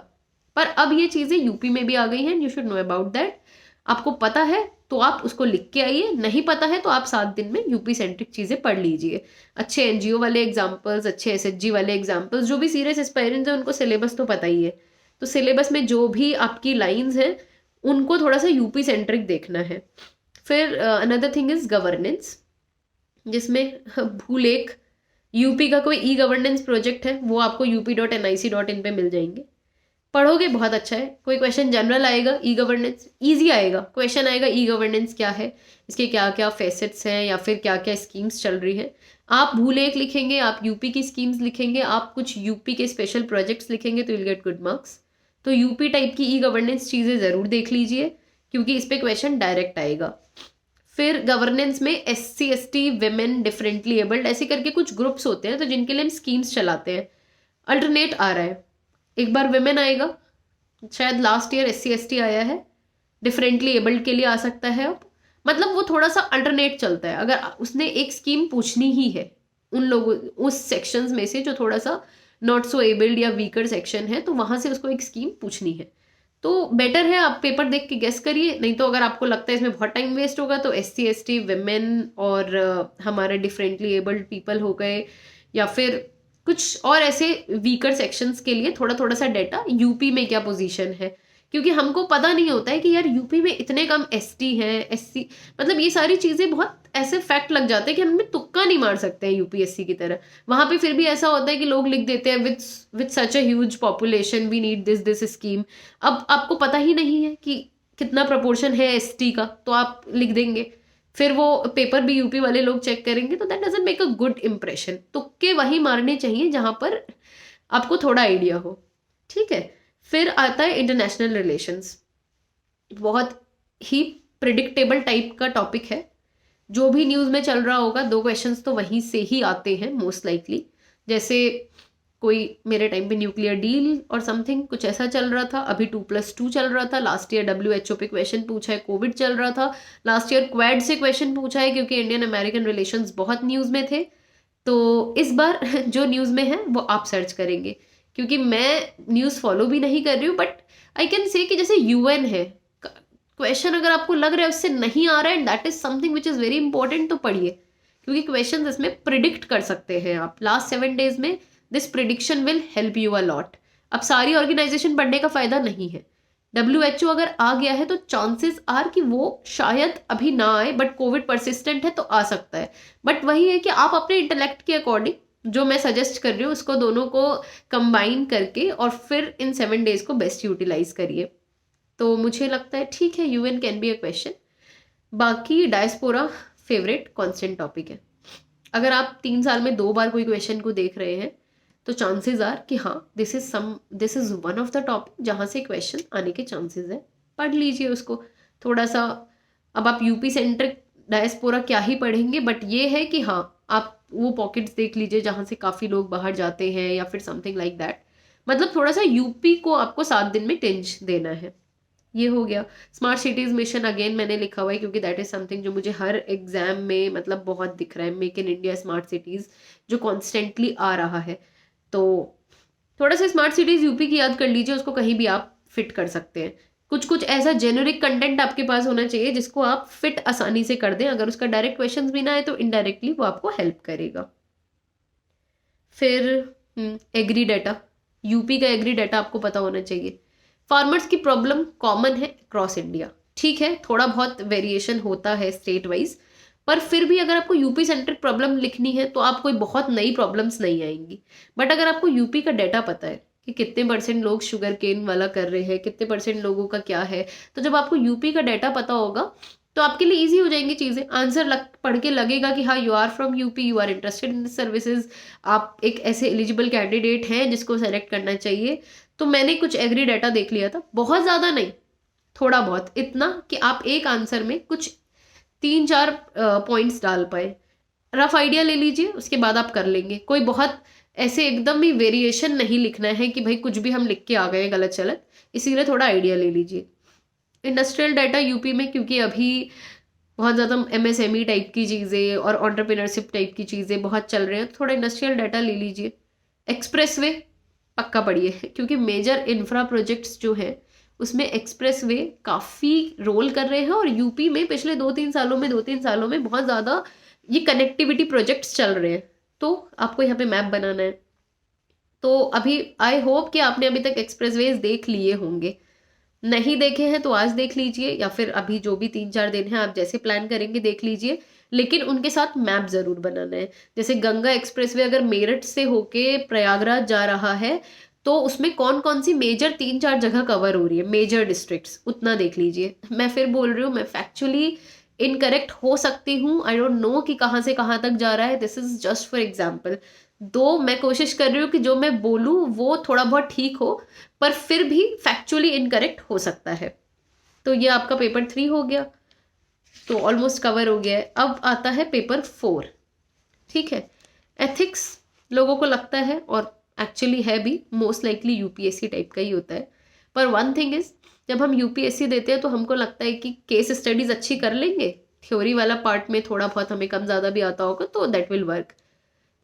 A: पर अब ये चीज़ें यूपी में भी आ गई हैं। You should know about that. आपको पता है तो आप उसको लिख के आइए, नहीं पता है तो आप 7 दिन में यूपी सेंट्रिक चीज़ें पढ़ लीजिए। अच्छे एनजीओ वाले एग्जाम्पल्स, अच्छे एसएचजी वाले एग्जाम्पल्स, जो भी सीरियस एस्पायरेंट्स हैं उनको सिलेबस तो पता ही है। तो सिलेबस में जो भी आपकी लाइन्स हैं उनको थोड़ा सा यूपी सेंट्रिक देखना है। फिर अनदर थिंग इज गवर्नेंस, जिसमें भूलेख, यूपी का कोई ई गवर्नेंस प्रोजेक्ट है वो आपको up.nic.in पे मिल जाएंगे। पढ़ोगे बहुत अच्छा है। कोई क्वेश्चन जनरल आएगा, ई गवर्नेंस ईजी आएगा। क्वेश्चन आएगा ई गवर्नेंस क्या है, इसके क्या क्या फेसेट्स हैं, या फिर क्या क्या स्कीम्स चल रही हैं। आप भूलेख लिखेंगे, आप यूपी की स्कीम्स लिखेंगे, आप कुछ यूपी के स्पेशल प्रोजेक्ट्स लिखेंगे तो विल गेट गुड मार्क्स। तो यूपी टाइप की ई गवर्नेंस चीज़ें ज़रूर देख लीजिए, क्योंकि इस पर क्वेश्चन डायरेक्ट आएगा। फिर गवर्नेंस में SC ST women differently abled ऐसे करके कुछ ग्रुप्स होते हैं, तो जिनके लिए हम स्कीम्स चलाते हैं। अल्टरनेट आ रहा है, एक बार विमेन आएगा, शायद लास्ट ईयर SC ST आया है, डिफरेंटली एबल्ड के लिए आ सकता है। अब मतलब वो थोड़ा सा अल्टरनेट चलता है। अगर उसने एक स्कीम पूछनी ही है उन लोगों, उस सेक्शंस में से जो थोड़ा सा नॉट सो एबल्ड या वीकर सेक्शन है, तो वहां से उसको एक स्कीम पूछनी है। तो बेटर है आप पेपर देख के गेस करिए, नहीं तो अगर आपको लगता है इसमें बहुत टाइम वेस्ट होगा तो SC ST विमेन और हमारे डिफरेंटली एबल्ड पीपल हो गए, या फिर कुछ और ऐसे वीकर सेक्शंस के लिए थोड़ा थोड़ा सा डेटा, यूपी में क्या पोजीशन है, क्योंकि हमको पता नहीं होता है कि यार यूपी में इतने कम ST हैं, SC, मतलब ये सारी चीजें बहुत ऐसे फैक्ट लग जाते हैं कि हम तुक्का नहीं मार सकते हैं यूपीएससी की तरह। वहां पे फिर भी ऐसा होता है कि लोग लिख देते हैं with such a huge population we need this scheme. अब आपको पता ही नहीं है कि कितना प्रपोर्शन है ST का, तो आप लिख देंगे, फिर वो पेपर भी यूपी वाले लोग चेक करेंगे, तो that doesn't make a good impression. तुक्के वही मारने चाहिए जहां पर आपको थोड़ा आइडिया हो, ठीक है। फिर आता है इंटरनेशनल रिलेशंस, बहुत ही प्रिडिक्टेबल टाइप का टॉपिक है। जो भी न्यूज़ में चल रहा होगा 2 क्वेश्चंस तो वहीं से ही आते हैं मोस्ट लाइकली। जैसे कोई मेरे टाइम पे न्यूक्लियर डील और समथिंग कुछ ऐसा चल रहा था, अभी 2+2 चल रहा था, लास्ट ईयर WHO पे क्वेश्चन पूछा है, कोविड चल रहा था, लास्ट ईयर क्वाड से क्वेश्चन पूछा है क्योंकि इंडियन अमेरिकन रिलेशंस बहुत न्यूज़ में थे। तो इस बार जो न्यूज़ में है वो आप सर्च करेंगे, क्योंकि मैं न्यूज़ फॉलो भी नहीं कर रही हूँ, बट आई कैन से कि जैसे UN है, क्वेश्चन अगर आपको लग रहा है उससे नहीं आ रहा है and that is something which is very important, तो पढ़िए, क्योंकि क्वेश्चन इसमें प्रिडिक्ट कर सकते हैं आप लास्ट 7 डेज में। This prediction will help you a lot. अब सारी ऑर्गेनाइजेशन पढ़ने का फायदा नहीं है, WHO अगर आ गया है तो चांसेस आर कि वो शायद अभी ना आए, बट कोविड परसिस्टेंट है तो आ सकता है। बट वही है कि आप अपने इंटेलेक्ट के अकॉर्डिंग जो मैं सजेस्ट कर रही हूँ उसको दोनों को कंबाइन करके और फिर इन 7 डेज को बेस्ट यूटिलाइज करिए। तो मुझे लगता है ठीक है, UN can be a question. बाकी डायस्पोरा फेवरेट कांस्टेंट टॉपिक है। अगर आप 3 साल में 2 बार कोई क्वेश्चन को देख रहे हैं तो चांसेस आर कि हाँ this is one of the topic जहाँ से क्वेश्चन आने के चांसेस है। पढ़ लीजिए उसको थोड़ा सा। अब आप यूपी सेंट्रिक डायस्पोरा क्या ही पढ़ेंगे, बट ये है कि हाँ आप वो पॉकेट्स देख लीजिए जहाँ से काफ़ी लोग बाहर जाते हैं या फिर समथिंग लाइक दैट। मतलब थोड़ा सा यूपी को आपको 7 दिन में टेंज देना है। ये हो गया। स्मार्ट सिटीज मिशन अगेन मैंने लिखा हुआ है क्योंकि दैट इज समथिंग जो मुझे हर एग्जाम में मतलब बहुत दिख रहा है। Make in India smart cities जो कॉन्स्टेंटली आ रहा है, तो थोड़ा सा स्मार्ट सिटीज यूपी की याद कर लीजिए, उसको कहीं भी आप फिट कर सकते हैं। कुछ कुछ ऐसा जेनरिक कंटेंट आपके पास होना चाहिए जिसको आप फिट आसानी से कर दें, अगर उसका डायरेक्ट क्वेश्चंस भी ना आए तो इनडायरेक्टली वो आपको हेल्प करेगा। फिर एग्री डाटा, यूपी का एग्री डाटा आपको पता होना चाहिए। फार्मर्स की प्रॉब्लम कॉमन है अक्रॉस इंडिया, ठीक है, थोड़ा बहुत वेरिएशन होता है स्टेट वाइज, पर फिर भी अगर आपको यूपी सेंट्रिक प्रॉब्लम लिखनी है तो आप कोई बहुत नई प्रॉब्लम्स नहीं आएंगी। बट अगर आपको यूपी का डाटा पता है कि कितने % लोग शुगर केन वाला कर रहे हैं, कितने % लोगों का क्या है, तो जब आपको यूपी का डाटा पता होगा तो आपके लिए इजी हो जाएंगी चीज़ें। आंसर पढ़ के लगेगा कि हाँ you are from UP, you are interested in services, आप एक ऐसे एलिजिबल कैंडिडेट हैं जिसको सेलेक्ट करना चाहिए। तो मैंने कुछ एग्री डाटा देख लिया था, बहुत ज़्यादा नहीं, थोड़ा बहुत, इतना कि आप एक आंसर में कुछ 3-4 पॉइंट्स डाल पाए। रफ आइडिया ले लीजिए, उसके बाद आप कर लेंगे। कोई बहुत ऐसे एकदम ही वेरिएशन नहीं लिखना है कि भाई कुछ भी हम लिख के आ गए गलत चलत, इसीलिए थोड़ा आइडिया ले लीजिए। इंडस्ट्रियल डाटा यूपी में क्योंकि अभी बहुत ज़्यादा MSME टाइप की चीज़ें और एंटरप्रेन्योरशिप टाइप की चीज़ें बहुत चल रहे हैं, तो थोड़ा इंडस्ट्रियल डाटा ले लीजिए। एक्सप्रेसवे पक्का पढ़िए क्योंकि मेजर इंफ्रा प्रोजेक्ट्स जो है उसमें एक्सप्रेसवे काफ़ी रोल कर रहे हैं, और यूपी में पिछले 2-3 सालों में बहुत ज़्यादा ये कनेक्टिविटी प्रोजेक्ट्स चल रहे हैं। तो आपको यहाँ पे मैप बनाना है, तो अभी आई होप कि आपने अभी तक एक्सप्रेसवेज देख लिए होंगे। नहीं देखे हैं तो आज देख लीजिए, या फिर अभी जो भी 3-4 दिन है आप जैसे प्लान करेंगे देख लीजिए, लेकिन उनके साथ मैप जरूर बनाना है। जैसे गंगा एक्सप्रेसवे अगर मेरठ से होके प्रयागराज जा रहा है तो उसमें कौन कौन सी मेजर 3-4 जगह कवर हो रही है, मेजर डिस्ट्रिक्ट्स, उतना देख लीजिए। मैं फिर बोल रही हूँ, मैं फैक्चुअली इनकरेक्ट हो सकती हूँ, आई डोंट नो कि कहाँ से कहाँ तक जा रहा है, this is just for example. दो मैं कोशिश कर रही हूँ कि जो मैं बोलूँ वो थोड़ा बहुत ठीक हो, पर फिर भी फैक्चुअली इनकरेक्ट हो सकता है। तो ये आपका पेपर 3 हो गया, तो ऑलमोस्ट कवर हो गया है। अब आता है पेपर 4, ठीक है। एथिक्स लोगों को लगता है, और एक्चुअली है भी, मोस्ट लाइकली UPSC टाइप का ही होता है। पर वन थिंग इज, जब हम UPSC देते हैं तो हमको लगता है कि केस स्टडीज अच्छी कर लेंगे, थ्योरी वाला पार्ट में थोड़ा बहुत हमें कम ज़्यादा भी आता होगा तो दैट विल वर्क।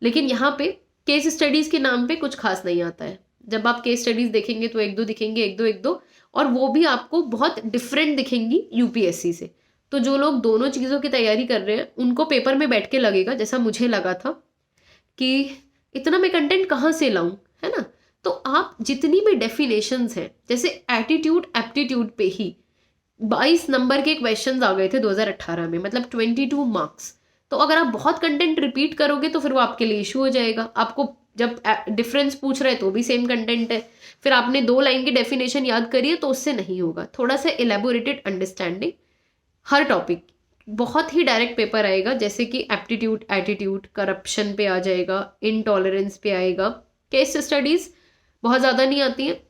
A: लेकिन यहाँ पे केस स्टडीज के नाम पे कुछ खास नहीं आता है। जब आप केस स्टडीज देखेंगे तो एक दो दिखेंगे, एक दो, और वो भी आपको बहुत डिफरेंट दिखेंगी यूपीएससी से। तो जो लोग दोनों चीज़ों की तैयारी कर रहे हैं उनको पेपर में बैठ के लगेगा, जैसा मुझे लगा था, कि इतना मैं कंटेंट कहाँ से लाऊं, है ना। तो आप जितनी भी डेफिनेशंस हैं, जैसे एटीट्यूड एप्टीट्यूड पे ही 22 नंबर के क्वेश्चंस आ गए थे 2018 में, मतलब 22 मार्क्स। तो अगर आप बहुत कंटेंट रिपीट करोगे तो फिर वो आपके लिए इशू हो जाएगा। आपको जब डिफरेंस पूछ रहे तो भी सेम कंटेंट है, फिर आपने 2 लाइन की डेफिनेशन याद करी है तो उससे नहीं होगा। थोड़ा सा एलेबोरेटेड अंडरस्टैंडिंग हर टॉपिक, बहुत ही डायरेक्ट पेपर आएगा, जैसे कि एप्टीट्यूड एटीट्यूड, करप्शन पे आ जाएगा, इनटॉलरेंस पे आएगा। केस स्टडीज बहुत ज़्यादा नहीं आती हैं,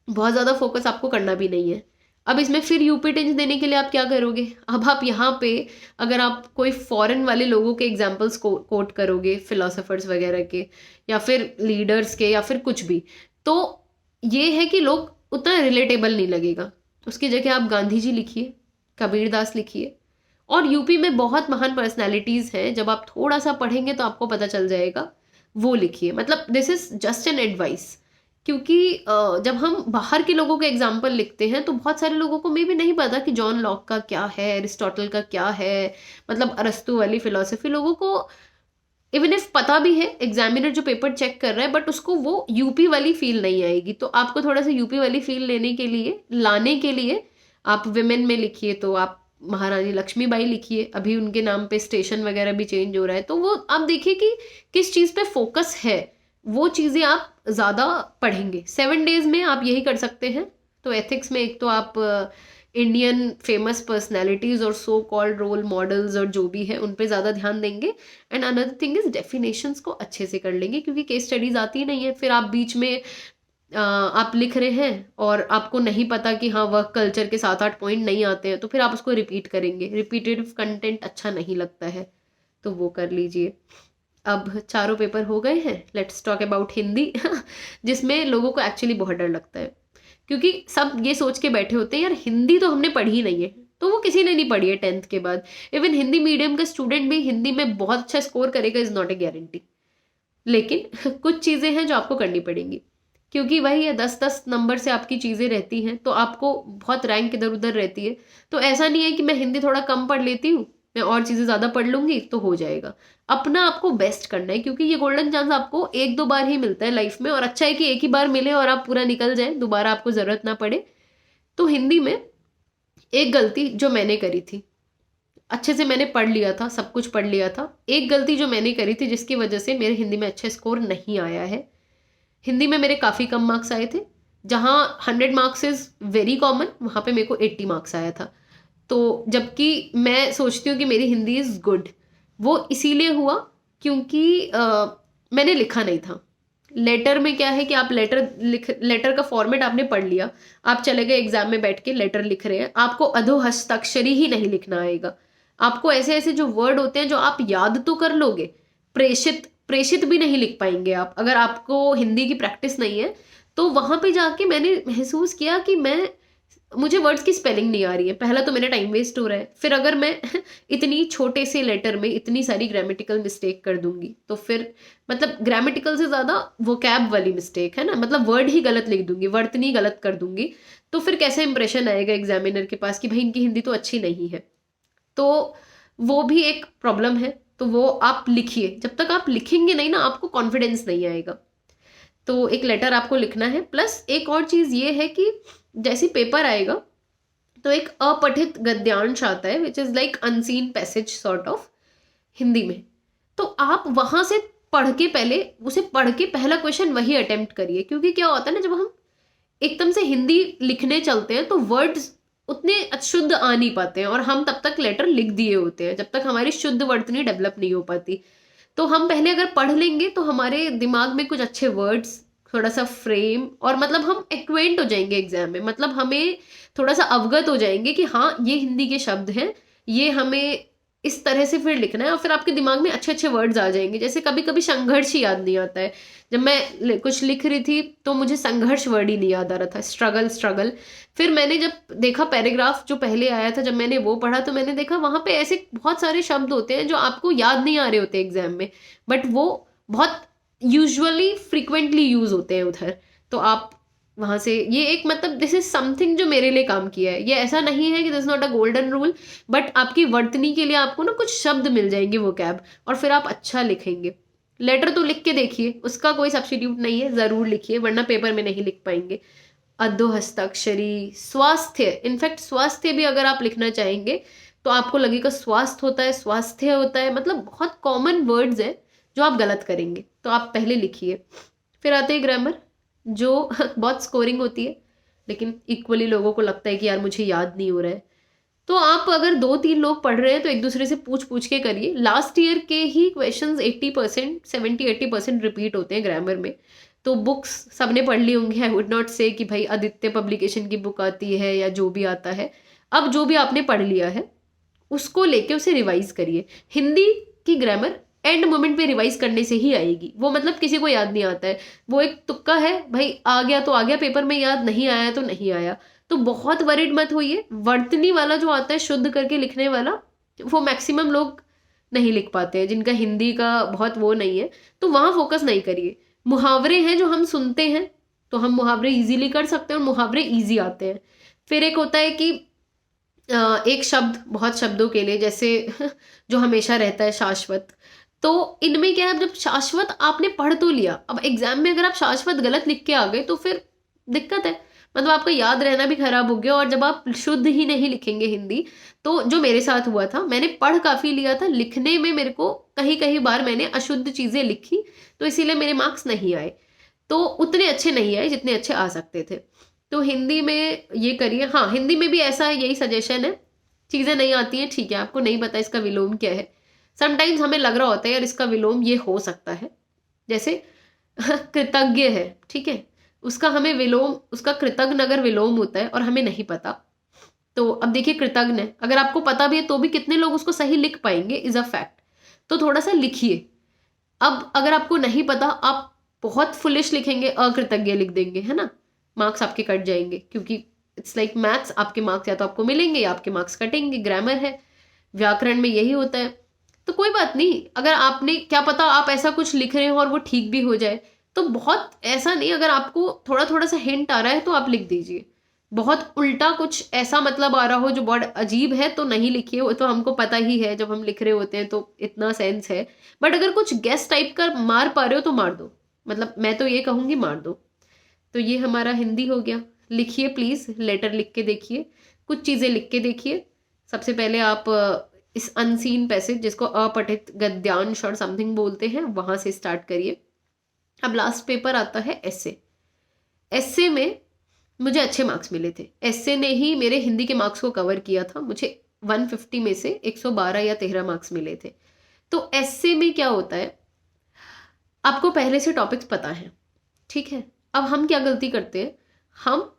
A: बहुत ज़्यादा फोकस आपको करना भी नहीं है। अब इसमें फिर यूपी टेंस देने के लिए आप क्या करोगे? अब आप यहाँ पे अगर आप कोई फॉरेन वाले लोगों के एग्जाम्पल्स कोट करोगे, फिलोसोफर्स वगैरह के या फिर लीडर्स के या फिर कुछ भी, तो ये है कि लोग उतना रिलेटेबल नहीं लगेगा। उसकी जगह आप गांधी जी लिखिए, कबीरदास लिखिए, और यूपी में बहुत महान पर्सनैलिटीज़ हैं, जब आप थोड़ा सा पढ़ेंगे तो आपको पता चल जाएगा, वो लिखिए। मतलब this is just an advice, क्योंकि जब हम बाहर के लोगों के एग्जाम्पल लिखते हैं तो बहुत सारे लोगों को मे भी नहीं पता कि जॉन लॉक का क्या है, एरिस्टोटल का क्या है, मतलब अरस्तु वाली फिलोसफी लोगों को इवन इफ पता भी है, एग्जामिनर जो पेपर चेक कर रहा है, बट उसको वो यूपी वाली फील नहीं आएगी। तो आपको थोड़ा सा यूपी वाली फील लेने के लिए, लाने के लिए, आप विमेन में लिखिए तो आप महारानी लक्ष्मीबाई लिखिए। अभी उनके नाम पे स्टेशन वगैरह भी चेंज हो रहा है, तो वो आप देखिए कि किस चीज़ पे फोकस है, वो चीज़ें आप ज़्यादा पढ़ेंगे। 7 डेज में आप यही कर सकते हैं। तो एथिक्स में एक तो आप इंडियन फेमस पर्सनैलिटीज़ और सो कॉल्ड रोल मॉडल्स और जो भी है उन पे ज़्यादा ध्यान देंगे। And another thing is definitions को अच्छे से कर लेंगे, क्योंकि केस स्टडीज आती नहीं है। फिर आप बीच में आप लिख रहे हैं और आपको नहीं पता कि हाँ वर्क कल्चर के 7-8 पॉइंट नहीं आते हैं, तो फिर आप उसको रिपीट करेंगे। रिपीटेटिव कंटेंट अच्छा नहीं लगता है, तो वो कर लीजिए। अब चारों पेपर हो गए हैं, लेट्स टॉक अबाउट हिंदी जिसमें लोगों को एक्चुअली बहुत डर लगता है, क्योंकि सब ये सोच के बैठे होते हैं यार हिंदी तो हमने पढ़ी नहीं है। तो वो किसी ने नहीं पढ़ी है 10th के बाद। इवन हिंदी मीडियम का स्टूडेंट भी हिंदी में बहुत अच्छा स्कोर करेगा इज नॉट ए गारंटी। लेकिन कुछ चीज़ें हैं जो आपको करनी पड़ेंगी, क्योंकि वही है 10-10 नंबर से आपकी चीज़ें रहती हैं, तो आपको बहुत रैंक इधर उधर रहती है। तो ऐसा नहीं है कि मैं हिंदी थोड़ा कम पढ़ लेती हूँ, मैं और चीज़ें ज़्यादा पढ़ लूँगी तो हो जाएगा। अपना आपको बेस्ट करना है, क्योंकि ये गोल्डन चांस आपको 1-2 बार ही मिलता है लाइफ में, और अच्छा है कि एक ही बार मिले और आप पूरा निकल जाए, दोबारा आपको ज़रूरत ना पड़े। तो हिंदी में एक गलती जो मैंने करी थी, अच्छे से मैंने पढ़ लिया था, सब कुछ पढ़ लिया था, एक गलती जो मैंने करी थी जिसकी वजह से मेरे हिंदी में अच्छा स्कोर नहीं आया है। हिंदी में मेरे काफ़ी कम मार्क्स आए थे, जहाँ 100 मार्क्स इज़ वेरी कॉमन, वहाँ पे मेरे को 80 मार्क्स आया था। तो जबकि मैं सोचती हूँ कि मेरी हिंदी इज़ गुड, वो इसीलिए हुआ क्योंकि मैंने लिखा नहीं था। लेटर में क्या है कि आप लेटर का फॉर्मेट आपने पढ़ लिया, आप चले गए एग्जाम में बैठ के लेटर लिख रहे हैं, आपको अधोहस्ताक्षरी ही नहीं लिखना आएगा। आपको ऐसे ऐसे जो वर्ड होते हैं जो आप याद तो कर लोगे, प्रेषित प्रेषित भी नहीं लिख पाएंगे आप, अगर आपको हिंदी की प्रैक्टिस नहीं है। तो वहां पे जाके मैंने महसूस किया कि मुझे वर्ड्स की स्पेलिंग नहीं आ रही है। पहला तो मेरा टाइम वेस्ट हो रहा है, फिर अगर मैं इतनी छोटे से लेटर में इतनी सारी ग्रामेटिकल मिस्टेक कर दूंगी तो फिर, मतलब ग्रामेटिकल से ज़्यादा वोकैब वाली मिस्टेक है ना, मतलब वर्ड ही गलत लिख दूंगी, वर्तनी गलत कर दूंगी, तो फिर कैसे इंप्रेशन आएगा एग्जामिनर के पास कि भाई इनकी हिंदी तो अच्छी नहीं है। तो वो भी एक प्रॉब्लम है। तो वो आप लिखिए, जब तक आप लिखेंगे नहीं ना आपको कॉन्फिडेंस नहीं आएगा। तो एक लेटर आपको लिखना है। प्लस एक और चीज़ ये है कि जैसे पेपर आएगा तो एक अपठित गद्यांश आता है, which is like unseen passage sort of, Hindi में। तो आप वहां से पढ़ के पहले उसे पढ़ के पहला क्वेश्चन वही अटेम्प्ट करिए, क्योंकि क्या होता है ना, जब हम एकदम से हिंदी लिखने चलते हैं तो वर्ड्स उतने शुद्ध आ नहीं पाते हैं, और हम तब तक लेटर लिख दिए होते हैं जब तक हमारी शुद्ध वर्तनी डेवलप नहीं हो पाती। तो हम पहले अगर पढ़ लेंगे तो हमारे दिमाग में कुछ अच्छे वर्ड्स, थोड़ा सा फ्रेम, और मतलब हम एक्वेंट हो जाएंगे एग्जाम में, मतलब हमें थोड़ा सा अवगत हो जाएंगे कि हाँ ये हिंदी के शब्द हैं, ये हमें इस तरह से फिर लिखना है, और फिर आपके दिमाग में अच्छे अच्छे वर्ड्स आ जाएंगे। जैसे कभी कभी संघर्ष ही याद नहीं आता है, जब मैं कुछ लिख रही थी तो मुझे संघर्ष वर्ड ही नहीं याद आ रहा था, स्ट्रगल स्ट्रगल। फिर मैंने जब देखा पैराग्राफ जो पहले आया था, जब मैंने वो पढ़ा तो मैंने देखा वहां पे ऐसे बहुत सारे शब्द होते हैं जो आपको याद नहीं आ रहे होते एग्जाम में, बट वो बहुत यूजुअली फ्रिक्वेंटली यूज होते हैं उधर, तो आप वहां से ये एक मतलब दिस इज समथिंग जो मेरे लिए काम किया है। ये ऐसा नहीं है कि this not a golden rule, but आपकी वर्तनी के लिए आपको ना कुछ शब्द मिल जाएंगे वो कैब, और फिर आप अच्छा लिखेंगे। लेटर तो लिख के देखिए, उसका कोई सब्स्टिट्यूट नहीं है, जरूर लिखिए, वरना पेपर में नहीं लिख पाएंगे। अधो हस्ताक्षरी, स्वास्थ्य, इनफैक्ट स्वास्थ्य भी अगर आप लिखना चाहेंगे तो आपको लगेगा स्वास्थ्य होता है, स्वास्थ्य होता है, मतलब बहुत कॉमन वर्ड्स हैं जो आप गलत करेंगे, तो आप पहले लिखिए। फिर आते हैं ग्रामर, जो बहुत स्कोरिंग होती है, लेकिन इक्वली लोगों को लगता है कि यार मुझे याद नहीं हो रहा है। तो आप अगर 2-3 लोग पढ़ रहे हैं तो एक दूसरे से पूछ पूछ के करिए। लास्ट ईयर के ही क्वेश्चंस 80%, 70-80% रिपीट होते हैं ग्रामर में। तो बुक्स सबने पढ़ ली होंगी, आई वुड नॉट से कि भाई आदित्य पब्लिकेशन की बुक आती है या जो भी आता है। अब जो भी आपने पढ़ लिया है उसको लेके उसे रिवाइज करिए। हिंदी की ग्रामर एंड मोमेंट पे रिवाइज करने से ही आएगी, वो मतलब किसी को याद नहीं आता है, वो एक तुक्का है भाई, आ गया तो आ गया पेपर में, याद नहीं आया तो नहीं आया। तो बहुत वरिड मत होइए। वर्तनी वाला जो आता है शुद्ध करके लिखने वाला, वो मैक्सिमम लोग नहीं लिख पाते हैं, जिनका हिंदी का बहुत वो नहीं है, तो वहां फोकस नहीं करिए। मुहावरे हैं जो हम सुनते हैं, तो हम मुहावरे इजीली कर सकते हैं और मुहावरे इजी आते हैं। फिर एक होता है कि एक शब्द बहुत शब्दों के लिए, जैसे जो हमेशा रहता है शाश्वत, तो इनमें क्या है, जब शाश्वत आपने पढ़ तो लिया, अब एग्जाम में अगर आप शाश्वत गलत लिख के आ गए तो फिर दिक्कत है, मतलब आपका याद रहना भी खराब हो गया। और जब आप शुद्ध ही नहीं लिखेंगे हिंदी, तो जो मेरे साथ हुआ था, मैंने पढ़ काफी लिया था, लिखने में मेरे को कहीं कहीं बार मैंने अशुद्ध चीजें लिखी, तो इसीलिए मेरे मार्क्स नहीं आए, तो उतने अच्छे नहीं आए जितने अच्छे आ सकते थे। तो हिंदी में ये करिए। हाँ, हिंदी में भी ऐसा है, यही सजेशन है, चीजें नहीं आती हैं ठीक है, आपको नहीं पता इसका विलोम क्या है, समटाइम्स हमें लग रहा होता है यार इसका विलोम ये हो सकता है, जैसे कृतज्ञ है, ठीक है, उसका हमें विलोम, उसका कृतज्ञ अगर विलोम होता है और हमें नहीं पता, तो अब देखिए कृतज्ञ है, अगर आपको पता भी है तो भी कितने लोग उसको सही लिख पाएंगे, इज अ फैक्ट। तो थोड़ा सा लिखिए। अब अगर आपको नहीं पता, आप बहुत फुलिश लिखेंगे, अकृतज्ञ लिख देंगे, है ना, मार्क्स आपके कट जाएंगे, क्योंकि इट्स लाइक मैथ्स, आपके मार्क्स या तो आपको मिलेंगे या आपके मार्क्स कटेंगे। ग्रामर है, व्याकरण में यही होता है। तो कोई बात नहीं, अगर आपने क्या पता आप ऐसा कुछ लिख रहे हो और वो ठीक भी हो जाए, तो बहुत ऐसा नहीं, अगर आपको थोड़ा थोड़ा सा हिंट आ रहा है तो आप लिख दीजिए। बहुत उल्टा कुछ ऐसा मतलब आ रहा हो जो बहुत अजीब है तो नहीं लिखिए, वो तो हमको पता ही है, जब हम लिख रहे होते हैं तो इतना सेंस है। बट अगर कुछ गेस टाइप का मार पा रहे हो तो मार दो, मतलब मैं तो ये कहूंगी मार दो। तो ये हमारा हिंदी हो गया। लिखिए प्लीज, लेटर लिख के देखिए, कुछ चीजें लिख के देखिए। सबसे पहले आप इस अनसीन पैसेज, जिसको अपठित गद्यांश और समथिंग बोलते हैं, वहां से स्टार्ट करिए। अब लास्ट पेपर आता है एस्से। एस्से में मुझे अच्छे मार्क्स मिले थे, एस्से ने ही मेरे हिंदी के मार्क्स को कवर किया था, मुझे 150 में से 112 या 13 मार्क्स मिले थे। तो एस्से में क्या होता है, आपको पहले से टॉपिक्स पता है, ठीक है। अब हम क्या गलती करते हैं, हम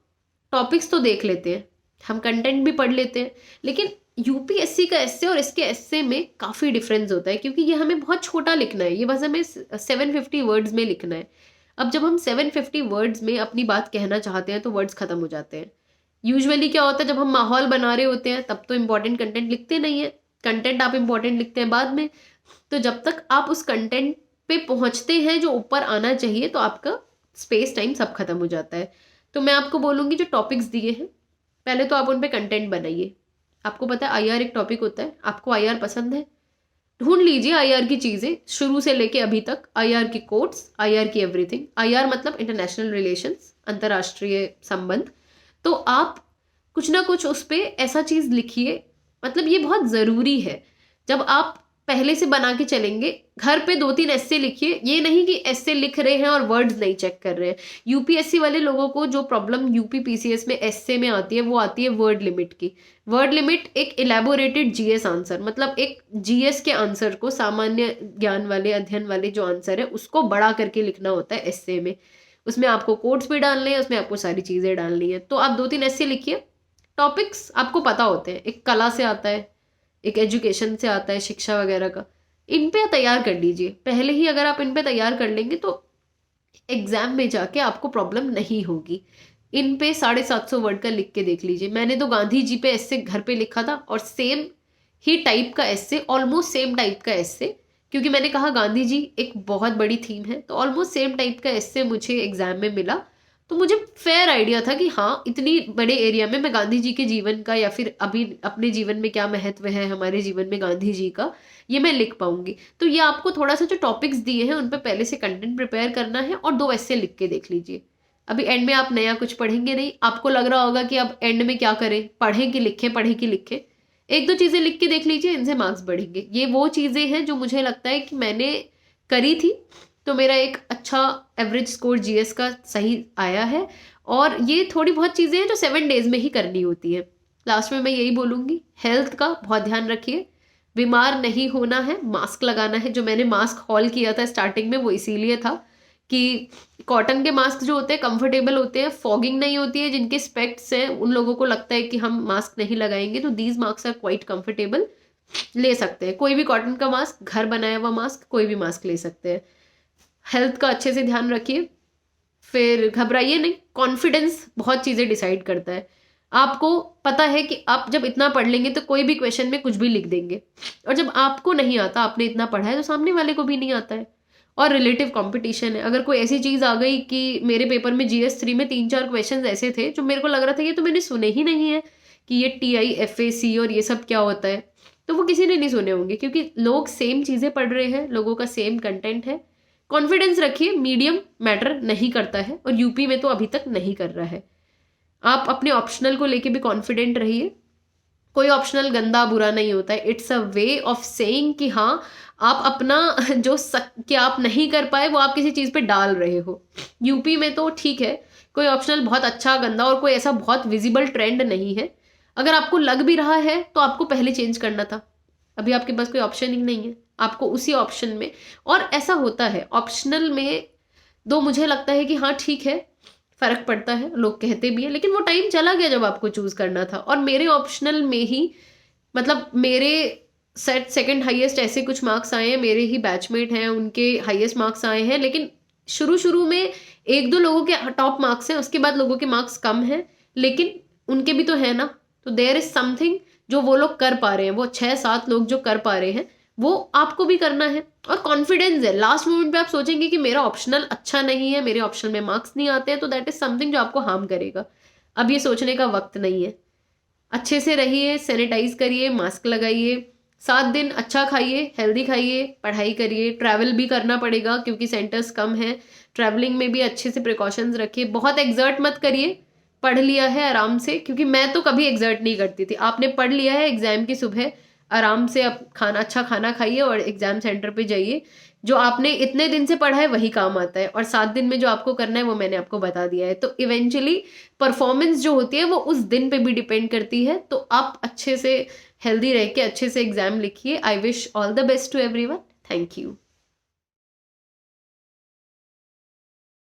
A: टॉपिक्स तो देख लेते हैं, हम कंटेंट भी पढ़ लेते हैं, लेकिन यूपीएससी का एस्से और इसके एस्से में काफ़ी डिफरेंस होता है, क्योंकि ये हमें बहुत छोटा लिखना है, ये बस हमें 750 वर्ड्स में लिखना है। अब जब हम 750 वर्ड्स में अपनी बात कहना चाहते हैं तो वर्ड्स खत्म हो जाते हैं। यूजुअली क्या होता है, जब हम माहौल बना रहे होते हैं तब तो इंपॉर्टेंट कंटेंट लिखते नहीं है, कंटेंट आप इंपॉर्टेंट लिखते हैं बाद में। तो जब तक आप उस कंटेंट पे पहुंचते हैं जो ऊपर आना चाहिए, तो आपका स्पेस टाइम सब खत्म हो जाता है। तो मैं आपको बोलूंगी जो टॉपिक्स दिए हैं, पहले तो आप उन पे कंटेंट बनाइए। आपको पता है आईआर एक टॉपिक होता है, आपको आईआर पसंद है, ढूंढ लीजिए आईआर की चीजें शुरू से लेके अभी तक, आईआर की कोट्स, आईआर की एवरीथिंग। आईआर मतलब इंटरनेशनल रिलेशंस, अंतर्राष्ट्रीय संबंध। तो आप कुछ ना कुछ उस पे ऐसा चीज लिखिए, मतलब ये बहुत जरूरी है। जब आप पहले से बना के चलेंगे, घर पे 2-3 एस्से लिखिए, ये नहीं कि एस्से लिख रहे हैं और वर्ड्स नहीं चेक कर रहे हैं। यूपीएससी वाले लोगों को जो प्रॉब्लम यूपी पीसीएस में एस्से में आती है, वो आती है वर्ड लिमिट की। वर्ड लिमिट एक इलेबोरेटेड जीएस आंसर, मतलब एक जीएस के आंसर को, सामान्य ज्ञान वाले, अध्ययन वाले जो आंसर है उसको बड़ा करके लिखना होता है एस्से में। उसमें आपको कोट्स भी डालने हैं, उसमें आपको सारी चीजें डालनी है। तो आप 2-3 एस्से लिखिए। टॉपिक्स आपको पता होते हैं, एक कला से आता है, एक एजुकेशन से आता है, शिक्षा वगैरह का, इन पे तैयार कर लीजिए पहले ही। अगर आप इन पे तैयार कर लेंगे तो एग्जाम में जाके आपको प्रॉब्लम नहीं होगी। इन पे 750 वर्ड का लिख के देख लीजिए। मैंने तो गांधी जी पे ऐसे घर पे लिखा था, और सेम ही टाइप का ऐसे, ऑलमोस्ट सेम टाइप का ऐसे क्योंकि मैंने कहा गांधी जी एक बहुत बड़ी थीम है, तो ऑलमोस्ट सेम टाइप का ऐसे मुझे एग्जाम में मिला। तो मुझे फेयर आइडिया था कि हाँ, इतनी बड़े एरिया में मैं गांधी जी के जीवन का या फिर अभी अपने जीवन में क्या महत्व है हमारे जीवन में गांधी जी का, ये मैं लिख पाऊंगी। तो ये आपको थोड़ा सा जो टॉपिक्स दिए हैं उन पर पहले से कंटेंट प्रिपेयर करना है और 2 ऐसे लिख के देख लीजिए। अभी एंड में आप नया कुछ पढ़ेंगे नहीं, आपको लग रहा होगा कि अब एंड में क्या करें, पढ़ें कि लिखें, पढ़ें कि लिखें। 1-2 चीजें लिख के देख लीजिए, इनसे मार्क्स बढ़ेंगे। ये वो चीजें हैं जो मुझे लगता है कि मैंने करी थी, तो मेरा एक अच्छा एवरेज स्कोर जीएस का सही आया है। और ये थोड़ी बहुत चीजें हैं जो 7 डेज में ही करनी होती है। लास्ट में मैं यही बोलूंगी, हेल्थ का बहुत ध्यान रखिए, बीमार नहीं होना है, मास्क लगाना है। जो मैंने मास्क हॉल किया था स्टार्टिंग में वो इसीलिए था कि कॉटन के मास्क जो होते हैं कंफर्टेबल होते हैं, फॉगिंग नहीं होती है। जिनके स्पेक्ट्स हैं उन लोगों को लगता है कि हम मास्क नहीं लगाएंगे, तो these mask are quite comfortable, ले सकते हैं। कोई भी कॉटन का मास्क, घर बनाया हुआ मास्क, कोई भी मास्क ले सकते हैं। हेल्थ का अच्छे से ध्यान रखिए, फिर घबराइए नहीं। कॉन्फिडेंस बहुत चीज़ें डिसाइड करता है। आपको पता है कि आप जब इतना पढ़ लेंगे तो कोई भी क्वेश्चन में कुछ भी लिख देंगे, और जब आपको नहीं आता, आपने इतना पढ़ा है, तो सामने वाले को भी नहीं आता है। और रिलेटिव कंपटीशन है। अगर कोई ऐसी चीज़ आ गई कि मेरे पेपर में GS3 में 3-4 क्वेश्चन ऐसे थे जो मेरे को लग रहा था ये तो मैंने सुने ही नहीं है कि ये TIFAC और ये सब क्या होता है, तो वो किसी ने नहीं सुने होंगे, क्योंकि लोग सेम चीज़ें पढ़ रहे हैं, लोगों का सेम कंटेंट है। कॉन्फिडेंस रखिए, मीडियम मैटर नहीं करता है, और यूपी में तो अभी तक नहीं कर रहा है। आप अपने ऑप्शनल को लेके भी कॉन्फिडेंट रहिए। कोई ऑप्शनल गंदा बुरा नहीं होता है, it's a way of saying कि हाँ, आप अपना जो कि आप नहीं कर पाए वो आप किसी चीज़ पे डाल रहे हो। यूपी में तो ठीक है, कोई ऑप्शनल बहुत अच्छा गंदा और कोई ऐसा बहुत विजिबल ट्रेंड नहीं है। अगर आपको लग भी रहा है तो आपको पहले चेंज करना था। अभी आपके पास कोई ऑप्शन ही नहीं है, आपको उसी ऑप्शन में। और ऐसा होता है ऑप्शनल में, दो मुझे लगता है कि हाँ ठीक है, फर्क पड़ता है, लोग कहते भी हैं, लेकिन वो टाइम चला गया जब आपको चूज करना था। और मेरे ऑप्शनल में ही, मतलब मेरे सेकंड हाईएस्ट ऐसे कुछ मार्क्स आए हैं, मेरे ही बैचमेट हैं उनके हाईएस्ट मार्क्स आए हैं, लेकिन शुरू शुरू में 1-2 लोगों के टॉप मार्क्स हैं, उसके बाद लोगों के मार्क्स कम हैं, लेकिन उनके भी तो है ना। तो देयर इज समथिंग जो वो लोग कर पा रहे हैं, वो 6-7 लोग जो कर पा रहे हैं, वो आपको भी करना है। और कॉन्फिडेंस है, लास्ट मोमेंट पे आप सोचेंगे कि मेरा ऑप्शनल अच्छा नहीं है, मेरे ऑप्शनल में मार्क्स नहीं आते हैं, तो दैट इज समथिंग जो आपको हार्म करेगा। अब ये सोचने का वक्त नहीं है। अच्छे से रहिए, सैनिटाइज करिए, मास्क लगाइए, 7 दिन अच्छा खाइए, हेल्दी खाइए, पढ़ाई करिए। ट्रैवल भी करना पड़ेगा क्योंकि सेंटर्स कम है, ट्रैवलिंग में भी अच्छे से प्रिकॉशंस रखिए। बहुत एग्जर्ट मत करिए, पढ़ लिया है आराम से, क्योंकि मैं तो कभी एग्जर्ट नहीं करती थी। आपने पढ़ लिया है, एग्जाम की सुबह आराम से अब अच्छा खाना खाइए और एग्जाम सेंटर पे जाइए। जो आपने इतने दिन से पढ़ा है वही काम आता है, और 7 दिन में जो आपको करना है वो मैंने आपको बता दिया है। तो इवेंचुअली परफॉर्मेंस जो होती है वो उस दिन पे भी डिपेंड करती है। तो आप अच्छे से हेल्दी रह के अच्छे से एग्जाम लिखिए। I wish all the best to everyone. Thank you.